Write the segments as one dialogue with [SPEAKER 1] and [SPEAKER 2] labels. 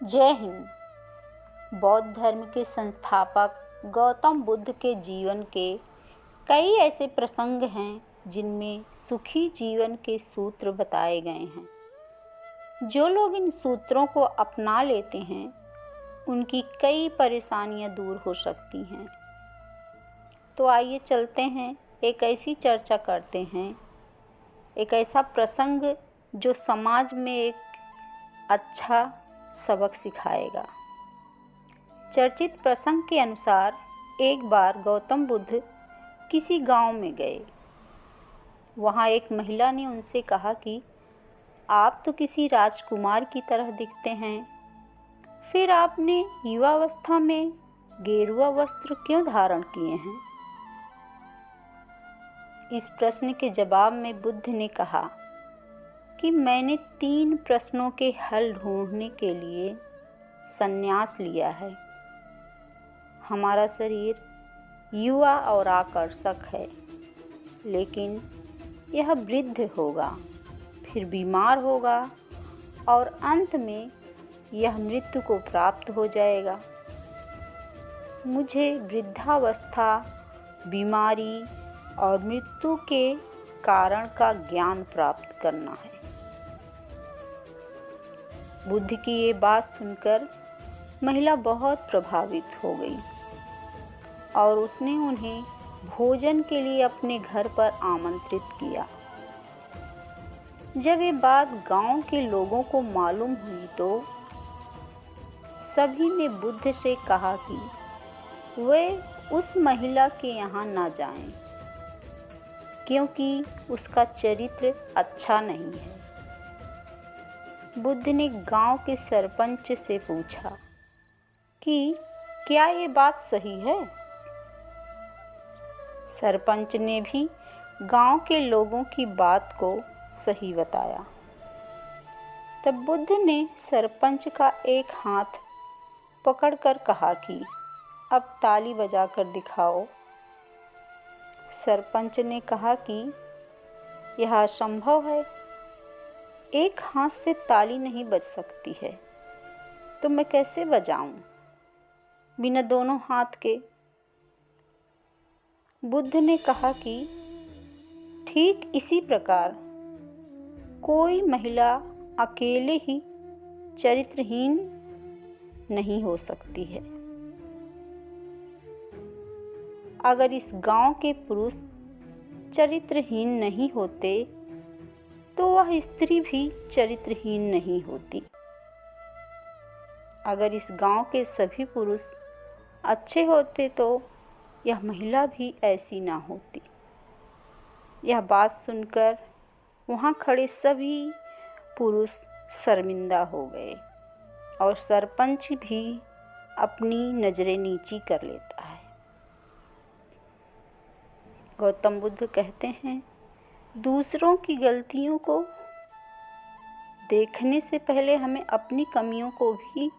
[SPEAKER 1] जय हिंद। बौद्ध धर्म के संस्थापक गौतम बुद्ध के जीवन के कई ऐसे प्रसंग हैं जिनमें सुखी जीवन के सूत्र बताए गए हैं। जो लोग इन सूत्रों को अपना लेते हैं उनकी कई परेशानियां दूर हो सकती हैं। तो आइए चलते हैं, एक ऐसी चर्चा करते हैं, एक ऐसा प्रसंग जो समाज में एक अच्छा सबक सिखाएगा। चर्चित प्रसंग के अनुसार एक बार गौतम बुद्ध किसी गांव में गए। वहां एक महिला ने उनसे कहा कि आप तो किसी राजकुमार की तरह दिखते हैं, फिर आपने युवावस्था में गेरुआ वस्त्र क्यों धारण किए हैं? इस प्रश्न के जवाब में बुद्ध ने कहा कि मैंने 3 प्रश्नों के हल ढूंढने के लिए संन्यास लिया है। हमारा शरीर युवा और आकर्षक है, लेकिन यह वृद्ध होगा, फिर बीमार होगा और अंत में यह मृत्यु को प्राप्त हो जाएगा। मुझे वृद्धावस्था, बीमारी और मृत्यु के कारण का ज्ञान प्राप्त करना है। बुद्ध की ये बात सुनकर महिला बहुत प्रभावित हो गई और उसने उन्हें भोजन के लिए अपने घर पर आमंत्रित किया। जब ये बात गांव के लोगों को मालूम हुई तो सभी ने बुद्ध से कहा कि वे उस महिला के यहाँ ना जाएं, क्योंकि उसका चरित्र अच्छा नहीं है। बुद्ध ने गांव के सरपंच से पूछा कि क्या ये बात सही है? सरपंच ने भी गांव के लोगों की बात को सही बताया। तब बुद्ध ने सरपंच का एक हाथ पकड़कर कहा कि अब ताली बजाकर दिखाओ। सरपंच ने कहा कि यह असंभव है, एक हाथ से ताली नहीं बज सकती है, तो मैं कैसे बजाऊं बिना दोनों हाथ के? बुद्ध ने कहा कि ठीक इसी प्रकार कोई महिला अकेले ही चरित्रहीन नहीं हो सकती है। अगर इस गांव के पुरुष चरित्रहीन नहीं होते तो वह स्त्री भी चरित्रहीन नहीं होती। अगर इस गांव के सभी पुरुष अच्छे होते तो यह महिला भी ऐसी ना होती। यह बात सुनकर वहां खड़े सभी पुरुष शर्मिंदा हो गए और सरपंच भी अपनी नजरें नीची कर लेता है। गौतम बुद्ध कहते हैं, दूसरों की गलतियों को देखने से पहले हमें अपनी कमियों को भी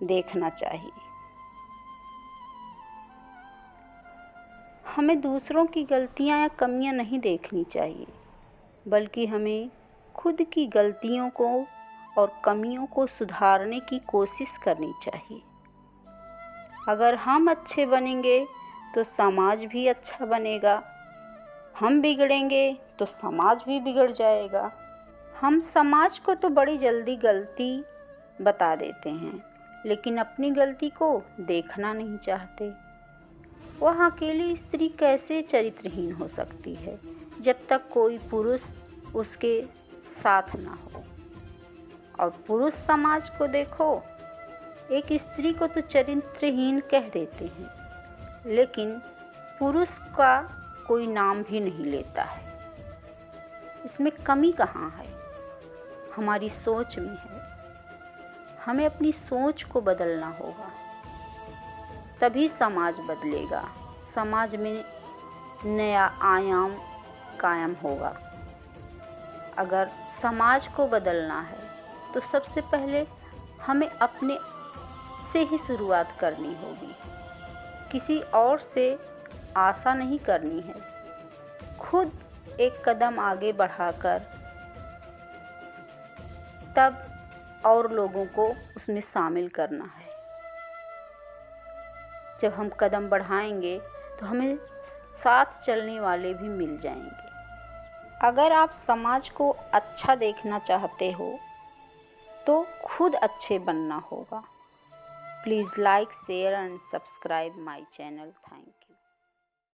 [SPEAKER 1] देखना चाहिए। हमें दूसरों की गलतियां या कमियां नहीं देखनी चाहिए, बल्कि हमें खुद की गलतियों को और कमियों को सुधारने की कोशिश करनी चाहिए। अगर हम अच्छे बनेंगे तो समाज भी अच्छा बनेगा। हम बिगड़ेंगे तो समाज भी बिगड़ जाएगा। हम समाज को तो बड़ी जल्दी गलती बता देते हैं, लेकिन अपनी गलती को देखना नहीं चाहते। वह अकेली स्त्री कैसे चरित्रहीन हो सकती है जब तक कोई पुरुष उसके साथ ना हो? और पुरुष समाज को देखो, एक स्त्री को तो चरित्रहीन कह देते हैं, लेकिन पुरुष का कोई नाम भी नहीं लेता है। इसमें कमी कहाँ है? हमारी सोच में है। हमें अपनी सोच को बदलना होगा, तभी समाज बदलेगा। समाज में नया आयाम कायम होगा। अगर समाज को बदलना है तो सबसे पहले हमें अपने से ही शुरुआत करनी होगी। किसी और से आशा नहीं करनी है। खुद एक कदम आगे बढ़ाकर तब और लोगों को उसमें शामिल करना है। जब हम कदम बढ़ाएंगे तो हमें साथ चलने वाले भी मिल जाएंगे। अगर आप समाज को अच्छा देखना चाहते हो तो खुद अच्छे बनना होगा। Please like, share and subscribe my channel. Thank you.